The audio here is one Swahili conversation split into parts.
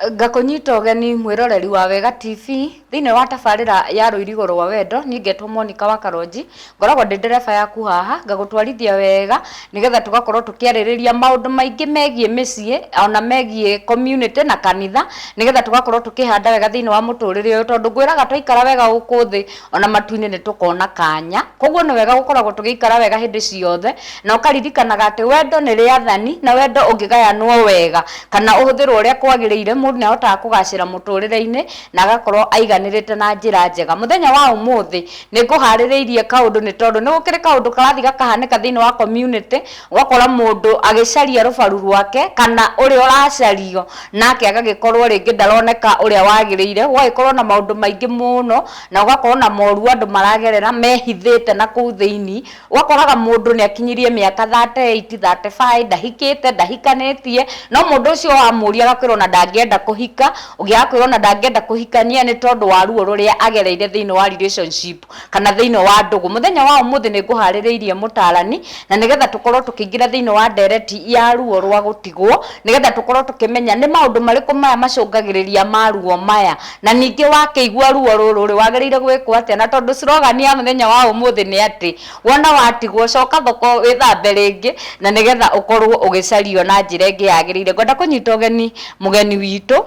Ngakunyita ũgeni mwĩroreri wa Wega TV thĩinĩ wa tabarĩra ya rũirigo rwa wendo niĩ ngetwo Monica wa Karonji ngoragwo ndĩ ndereba yaku haha ngagũtwarithia wega nĩgetha tũgakorwo tũkĩarĩrĩria maũndũ maingĩ megiĩ mĩciĩ ona megiĩ community na kanitha nĩgetha tũgakorwo tũkĩhanda wega thĩinĩ wa mũtũrĩre ũyũ tondũ ngwĩraga twaikara wega gũkũ thĩ ona matu-inĩ nĩ tũkona kanya koguo nĩ wega gũkoragwo tũgĩikara wega hĩndĩ ciothe na ũkaririkanaga atĩ wendo nĩ rĩathani na wendo ũngĩgayanwo wega kana ũhũthĩrwo ũrĩa kwagĩrĩire mũndũ nĩ ahotaga kũgacĩra mũtũrĩre-inĩ na agakorwo aiganĩrĩte na njĩra njega mũthenya wa ũmũthĩ nĩ ngũharĩrĩirie kaũndũ nĩ tondũ nĩ gũkĩrĩ kaũndũ karathi gakahanĩka thĩinĩ wa community ũgakora mũndũ agĩcaria rũbaru rwake kana ũrĩa ũracario nake agagĩkorwo rĩngĩ ndaroneka ũrĩa wagĩrĩire ũgagĩkorwo na maũndũ maingĩ mũno na ũgakorwo na moru andũ maragerera mehithĩte na kũu thĩinĩ ũgakoraga mũndũ nĩ akinyirie mĩaka 38 35 ndahikĩte ndahikanĩtie no mũndũ ũcio wamũria agakwĩrwo na ndangĩenda kũhika ũngĩakwĩrwo na ndangĩenda kũhikania nĩ tondũ wa ruo rũrĩa agereire thĩinĩ wa relationship kana thĩinĩ wa ndũgũ mũthenya wa ũmũthĩ nĩ ngũharĩrĩirie mũtarani na nĩgetha tũkorwo tũkĩingĩra thĩinĩ wa ndereti ya ruo rwa gũtigwo nĩgetha tũkorwo tũkĩmenya nĩ maũndũ marĩkũ maya macũngagĩrĩria maruo maya na ningĩ wakĩigua ruo rũrũ rĩ wagĩrĩire gwĩkwo atĩa na tondũ slogan ya mũthenya wa ũmũthĩ nĩ atĩ wona watigwo coka thoko wĩthambe rĩngĩ na nĩgetha ũkorwo ũgĩcario na njĩra ĩngĩ yagĩrĩire ngwenda kũnyita ũgeni mũgeni witũ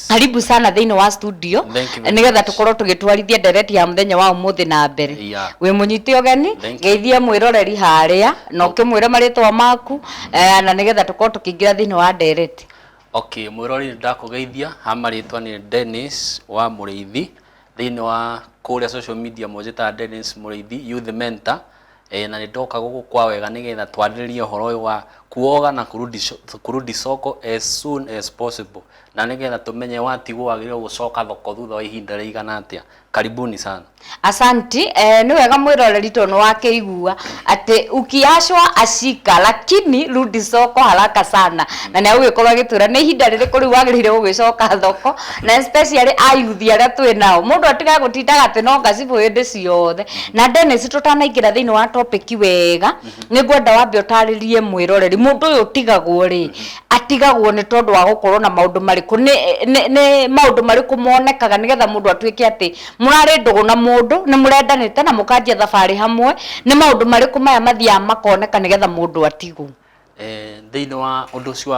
karibu sana thĩinĩ wa studio nĩgetha tũkorwo tũgĩtwarithia ndereti ya mũthenya wa ũmũthĩ na mbere wĩ mũnyite ũgeni geithie mwĩroreri harĩa na ũkĩmwĩre marĩtwa maku na nĩgetha tũkorwo tũkĩingĩra thĩinĩ wa ndereti. Okay, mwĩroreri ndakũgeithia ha marĩtwa nĩ Dennis wa Mũrĩithi thĩinĩ wa kũrĩa social media mojeta Dennis Mũrĩithi youth mentor na nĩ ndoka gũkũ kwa wega nĩgetha twarĩrĩrie ũhoro ũyũ wa kuoga na kurudi soko as soon as possible na nĩgetha tũmenye watigwo wagĩrĩirwo gũcoka thoko thutha wa ihinda rĩigana atĩa. Karibuni sana. Asanti, ni wega mwĩroreri tondũ wakĩigua atĩ ukiachwa ashika lakini rudi soko haraka sana na nĩ agũgĩkorwo agĩtwĩra nĩ ihinda rĩrĩkũ rĩu wagĩrĩire gũgĩcoka thoko na especially ayuthi arĩa twĩ nao mũndũ atiga gũtindaga atĩ no ngacibũ hĩndĩ ciothe na Dennis tũtanaingĩra thĩinĩ wa topic wega nĩ ngwenda wambe ũtarĩrie mwĩroreri mũndũ ũyũ ũtigagwo rĩ atigagwo nĩ tondũ wa gũkorwo na maũndũ marĩkũ nĩ maũndũ marĩkũ monekaga nĩgetha mũndũ atuĩke atĩ mũrarĩ ndũgũ na mũndũ nĩ mũrendanĩte na mũkanjia thabarĩ hamwe nĩ maũndũ marĩkũ maya mathiaga makoneka nĩgetha mũndũ atigwo thĩinĩ wa ũndũ ũcio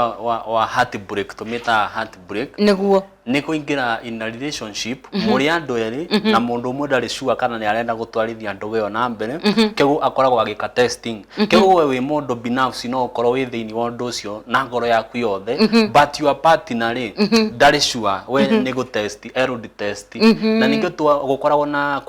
wa heartbreak tũmĩta heartbreak nĩguo nĩ kũingĩra in a relationship mũrĩ andũ erĩ na mũndũ ũmwe ndarĩ sure kana nĩ arenda gũtwarithia ndũgũ ĩyo na mbere kĩguo akoragwo agĩka testing kĩguo we wĩ mũndũ binafsi no ũkorwo wĩ thĩinĩ wa ũndũ ũcio na ngoro yaku yothe but your partner rĩ ndarĩ sure we nĩ gũtest erod test na ningĩ gũkoragwo na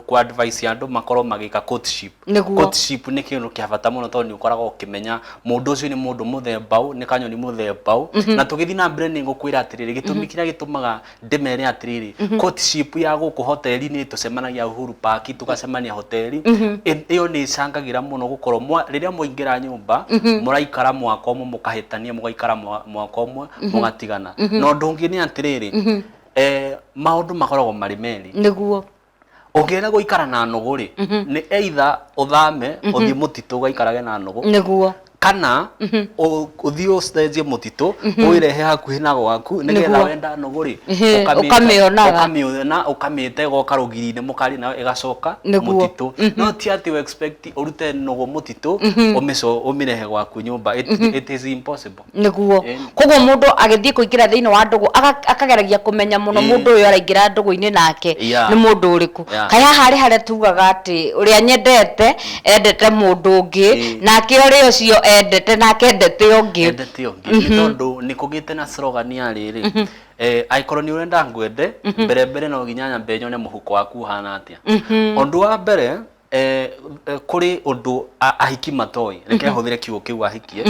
ku-advise andũ makorwo magĩka courtship nĩ kĩndũ kĩa bata mũno tondũ nĩ ũkoragwo ũkĩmenya mũndũ ũcio nĩ mũndũ mũthemba ũũ nĩ kanyoni mũthemba ũũ na tũgĩthiĩ na mbere nĩ ngũkwĩra atĩrĩrĩ gĩtũmi kĩrĩa gĩtũmaga ndemere atĩrĩrĩ courtship ya gũkũ hoteli-inĩ tũcemanagia Uhuru Park tũgacemania hoteli ĩyo nĩ ĩcangagĩra mũno gũkorwo rĩrĩa mwaingĩra nyũmba mũraikara mwaka ũmwe mũkahĩtania mũgaikara mwaka ũmwe mũgatigana na ũndũ ũngĩ nĩ atĩrĩrĩ maũndũ makoragwo marĩ merĩ nĩguo ũngĩenda gũikara na nũgũ rĩ nĩ either ũthame ũthiĩ mũtitũ ũgaikarage na nũgũ nĩguo kana ũthiĩ ũcenjie mũtitũ ũirehe hakuhĩ na gwaku nĩgetha wenda nũgũ rĩ ũkamĩona ũkamĩte goka rũgiri-inĩ mũkari nayo ĩgacoka mũtitũ no ti atĩ we expect ũrute nũgũ mũtitũ ũmĩrehe gwaku nyũmba it is impossible nĩguo koguo mũndũ agĩthiĩ kũingĩra thĩinĩ wa ndũgũ akageragia kũmenya mũno mũndũ ũyũ araingĩra ndũgũ-inĩ nake nĩ mũndũ ũrĩkũ kaya harĩa tugaga atĩ ũrĩa nyendete endete mũndũ ũngĩ nake ũrĩa ũcio endete nake endete ũngĩ nĩ tondũ nĩ kũgĩte na slogan ya rĩrĩ aikorwo nĩ ũrenda ngwende mbere no nginya nyambe nyone mũhuko waku hana atĩa ũndũ wa mbere kũrĩ ũndũ ahiki matoĩ reke hũthĩre kiugo kĩu ahikie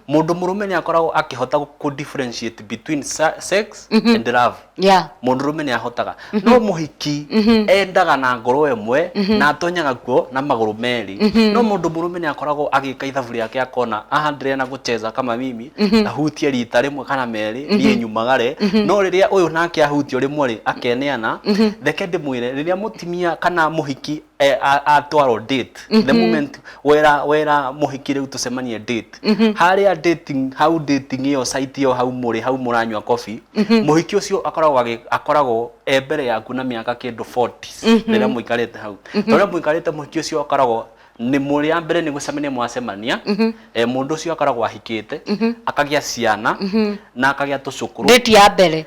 mũndũ mũrũme nĩ akoragwo akĩhota ku differentiate between sex and love mundurume ni ahotaga no muhiki endaga na ngoro emwe na atonyaga kuo na maguru meri no mundu murume ni akoragwo agika ithabu riake akona aha ndirena gucheza kama mimi ahutie rita rimwe kana meri nie nyumagare no riria uyu nake ahutio rimwe ri akeneana theke ndimwire riria mutimia kana muhiki atwaro date the moment wera muhiki riu tucemanie date haria dating how dating iyo site iyo hau muri hau muranywa coffee muhiki ucio akoragwo mbere yaku na miaka kindu 40s riria muikarite hau toria muikarite muhiki ucio akoragwo ni muri ya mbere ni gucemania mwacemania mundu ucio akoragwo ahikite akagia ciana na akagia tucukuru date ya mbere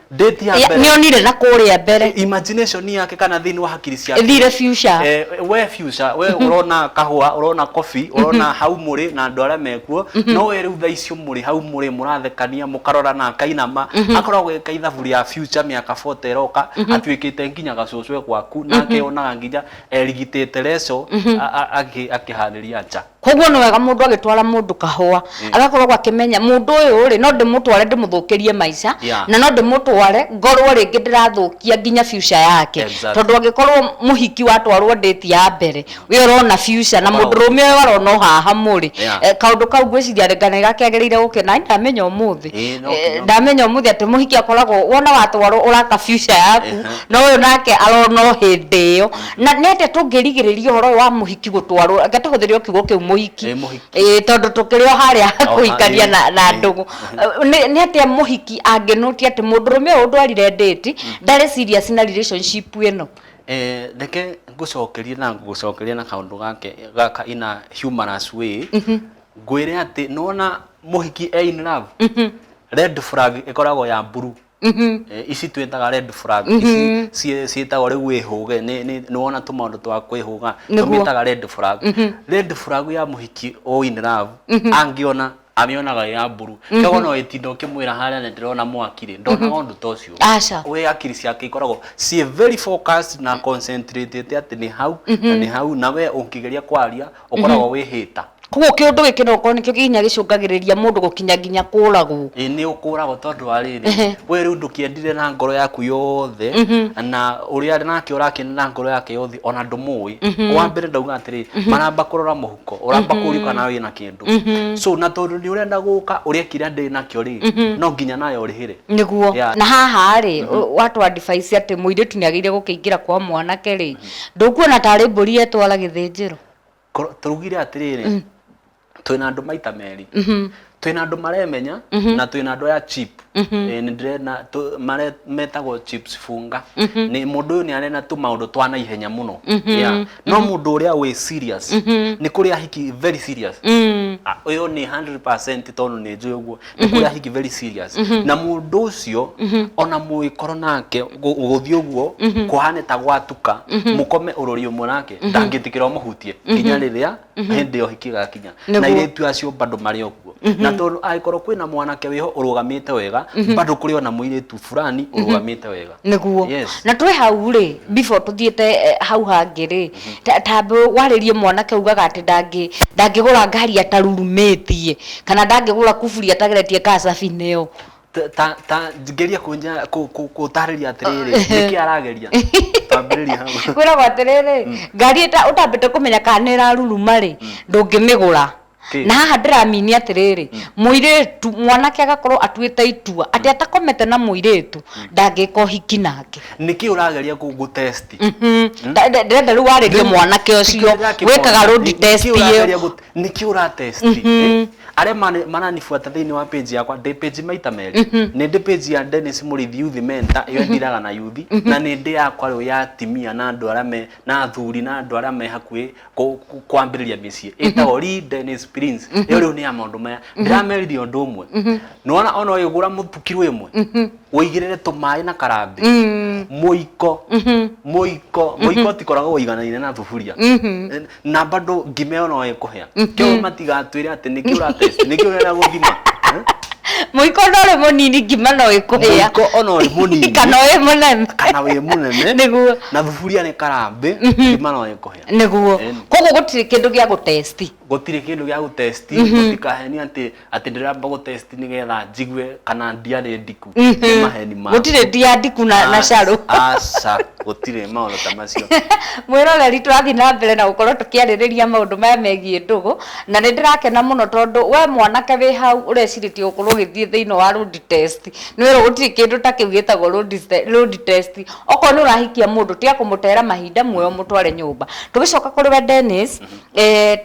ni onire na kuria mbere imagination yake kana thini wa hakiri ciake thire future we future we urona kahua urona coffee urona hau muri na andu aria mekuo no we riu tha icio muri hau muri murathekania mukarora na kainama akoragwo ekaithabu ria future miaka 40 roka atwikite nginya gacucwe gwaku nake onaga nginya erigitete reco akihaniria nja koguo no wega mundu agitwara mundu kahua agakorwo akimenya mundu uyu ri no ndimutware ndimuthukirie maica na no ndimutware ngorwo ringi ndirathukia nginya future yake tondu agikorwo muhiki watwarwo date ya mbere we urona future na mundu rume uyu arona haha muri kaundu kau gwiciria ngane gakegereire gukena ndamenya umuthi ati muhiki akoragwo wona watwarwo uraka future yaku no uyu nake arona hindi iyo na nete tungirigiriria horo wa muhiki gutwarwo agatahuthirio kiugo kiu muhiki tondu tukirio haria kuikaria na ndugu ni atia muhiki angenutia ati mundurume uyu ndwarire date ndari serious na relationship ino ndeke ngucokeria na kaundu gaka ina humorous way ngwire ati nona muhiki in love red flag ikoragwo ya blue ici twetaga red flag ici cietagwo riu wihuge ni wona tumaundu twa kwihuga tumitaga red flag ya muhiki in love angiona amionaga ya mburu kago no etindo kimwira haria ne ndirona mwakire ndona ondu tocio we akiri ciake ikoragwo sie very focused na concentrated ati ni hau na ni hau na we unkigeria kwaria ukoragwo wihita kugo kiundu gikino ko nikio ginya gicungagiriria mundu gukinya ginya kuragwo ni ukuragwo tondu ariri we riu ndukiendire na ngoro yaku yothe na uria nake urakina na ngoro yake yothe ona ndumui wa mbere ndauga atiri maramba kurora muhuko uramba kuriuka na wina kindu so na tondu ni urenda guka urekira ndi nakio ri no nginya nayo urihire niguo na haha ri watu advice ati muiritu ni agire gukiingira kwa mwanake ri ndukuona tari mburi etwala githinjiro turugire atiriri twina andu maita meri twina andu maremenya na twina andu ya cheap ni ndirena metagwo chips funga ni mundu ni arena tu maundu twana ihenya muno no mundu uria we serious ni kuria hiki very serious uyo ni 100% tondu ni njuye guo ni kuria hiki very serious na mundu ucio ona muikoro nake guthio guo kuhane ta gwatuka mukome ururi umwe nake ndangitikira muhutie nginya riria hindi yo hiki gakinya na ile tu acio bado mari okuo na tondu aikoro kwina mwanake wiho urugamite wega bado kuri ona muiritu fulani urugamite wega niguo na twi hau ri before tuthiete hau hangiri tambe waririe mwanake ugaga ati ndangigura ngari atarurumitie kana ndangigura kuburi atageretie kasafineo ta ngeria kunja kutariria atiriri niki arageria tambiriria hau kwira gwatiriri ngari utambite kumenya kana iraruruma ri ndungimigura na haha ndiramini atiriri muiritu mwanake agakorwo atuite itua ati atakomete na muiritu ndangiko hiki nake niki urageria ku test ndenda ru waririe mwanake ucio wekaga road test iyo niki ura test are mananifuata thiini wa page yakwa de page maita meri ni de page ya Dennis Murithi Youth Mentor iyo ndiraga na youth na ni ndi yakwa ro ya timia na andu arame na athuri na andu arame hakui kwambiriria micie itago ri Dennis Prince iyo ri ni ya maundu maya ndirameririe undu umwe nona ona uyugura mutukiru imwe uigirire tumai na karambi muiko tikorago uiganaine na thufuria na bado ngimeo no ikuhea kio matigatwire ati niki ura test niki ura guthima Muiko ndore munini ngima no ikuhia. Muiko ona uri munini. Kana we munene. Kana we munene. Niguo. Na thuburia ni karambe ngima no ikuhia. Niguo. Koguo gutiri kindu gia gutesti. Gutiri kindu gia gutesti, gutikaheni ati ndiramba gutesti nigetha njigwe kana ndiare ndiku. Ni maheni ma. Gutiri ndia ndiku na caro. Asa gutire maundu ta macio. Mwiroreri turathi na mbere na gukorwo tukiaririria maundu maya megie ndugu na ni ndirakena muno tondu we mwanake wi hau ureciritie gukorwo githie thiini wa road test ni wira gutiri kindu ta kiu gitagwo road test oko ni urahikia mundu tia kumutera mahinda muoyo mutware nyumba tugicoka kuri we Dennis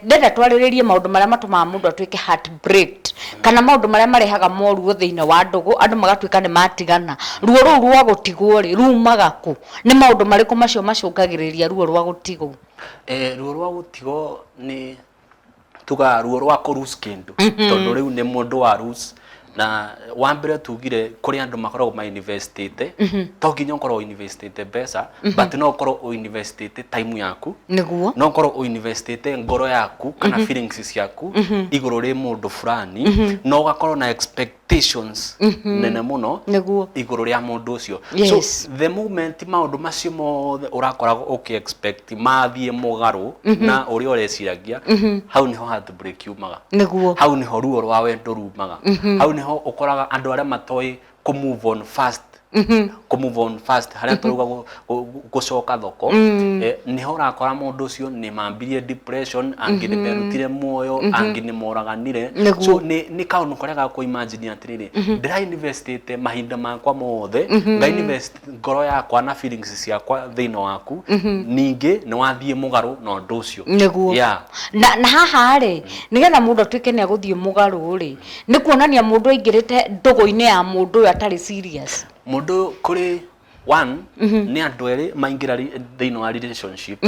ndenda twariririe maundu maria matumaga mundu atuike heartbreak kana maundu maria marehaga moruo thiini wa ndugu andu magatuika ni matigana ruo ruu rwa gutigwo ri rumaga ku ni maundu mariku macio macungagiriria ruo rwa gutigwo ruo rwa gutigo ni tuga ruo rwa kurus kindu tondu riu ni mundu wa rus na wambere tugire kuri andu makoragwo ma university to nginya ukorwo university pesa but no ukorwo university time yaku niguo no ukorwo university ngoro yaku kana feelings yaku iguru ri mundu fulani no ugakorwo na expectations nene muno niguo iguru ria mundu ucio yes. So the moment maundu macio mothe urakoragwo expect mathie mugaru na uri ureciragia hau niho heartbreak yumaga niguo hau niho ruo rwa wendo rumaga hau niho ukoraga andu aria matoi ku move on fast ku move on fast haria turuga gucoka thoko niho urakora mundu ucio ni mambirie depression angi ni berutire muoyo angi ni moraganire so ni kaundu korega ku imagine atiriri ndira investate mahinda makwa mothe nga invest ngoro yakwa na feelings ciakwa thiini waku ningi ni wathie mugaru na undu ucio niguo na haha ri nigetha mundu atuike ni aguthie mugaru ri ni kuonania mundu aingirite ndugu-ini ya mundu uyu atari serious mundu kuri one ni andu eri maingira thiini wa relationship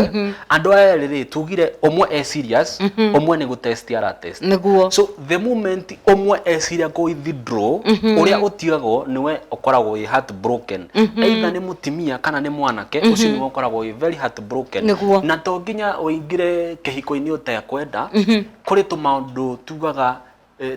andu eri ri tugire omwe serious omwe ni gutest ara test niguo so the moment omwe serious go withdraw uria utigago niwe ukoragwo wi heartbroken either ni mutimia kana ni mwanake ucio ni ukoragwo wi very heartbroken na to nginya uingire kihiko-ini utakwenda kuri tumaundu tugaga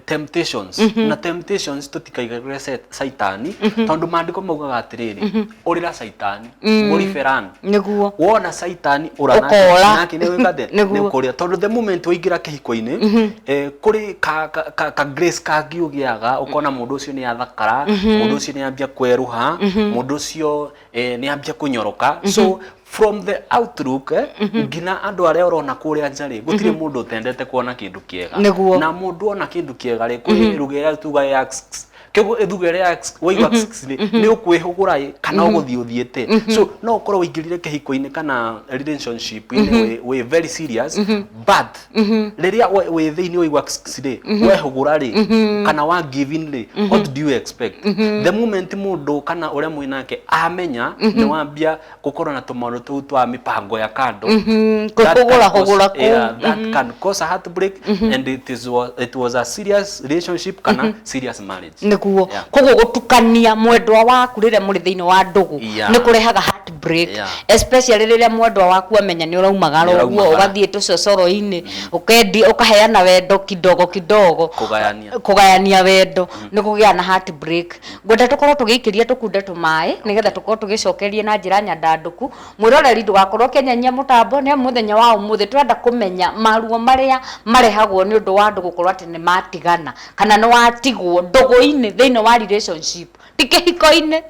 temptations na temptations tutikaigagira saitani tondu mandiko maugaga atiriri urira saitani muriferan niguo wona saitani urana nake ni wikade ni kuria tondu the moment waingira kihiko-ini kuri ka grace ka giugiaga ukona mundu ucio ni athakara mundu ucio ni ambia kweruha mundu ucio ni ambia kunyoroka so from the outlook ngina andu aria urona kuria njari gutire mundu utendete kuona kindu kiega na mundu ona kindu kiega ri kuri rugera tuga ya kego edugere ya waigwa ni ukwihugura kana uguthii uthiete so no ukorwo wingirire kihiko-ini kana relationship ine we very serious but riria we thiini waigwa wehugura ri kana wa giving ri what do you expect the moment mundu kana uria mwinake amenya ni wambia gukorwo na tumaundu tuu twa mipango ya kando hugura that can cause a heartbreak and it was a serious relationship kana serious marriage koguo gutukania mwendwa waku rire muri thiini wa ndugu ni kurehaga heartbreak especially rire mwendwa waku amenya ni uraumaga roguo ugathie tucocoro-ini ukaheana wendo kidogo kugayania wendo ni kugia na heartbreak ngwenda tukorwo tugiikiria tukunde tumai nigetha tukorwo tugicokerie na njira nyandanduku mwiroreri ndugakorwo kenyanyia mutambo ni muthenya wa umuthi turenda kumenya maruo maria marehagwo ni undu wa ndugu korwo ati ni matigana kana ni watigwo ndugu-ini thiini wa relationship tikihiko-ini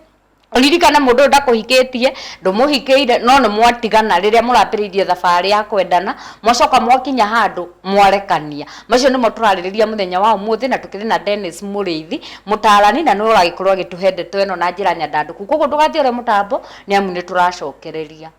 ririkana mundu ndakuhikitie ndumuhikiire no ni mwatigana riria murapiririe thabari ya kwendana mwacoka mwakinya handu mwarekania macio nimo turaririria muthenya wa umuthi na tukiri na Dennis Muriithi mutarani na no uragikorwo agituhe ndeto eno na njira nyandanduku koguo ndugathie ore mutambo ni amu ni turacokereria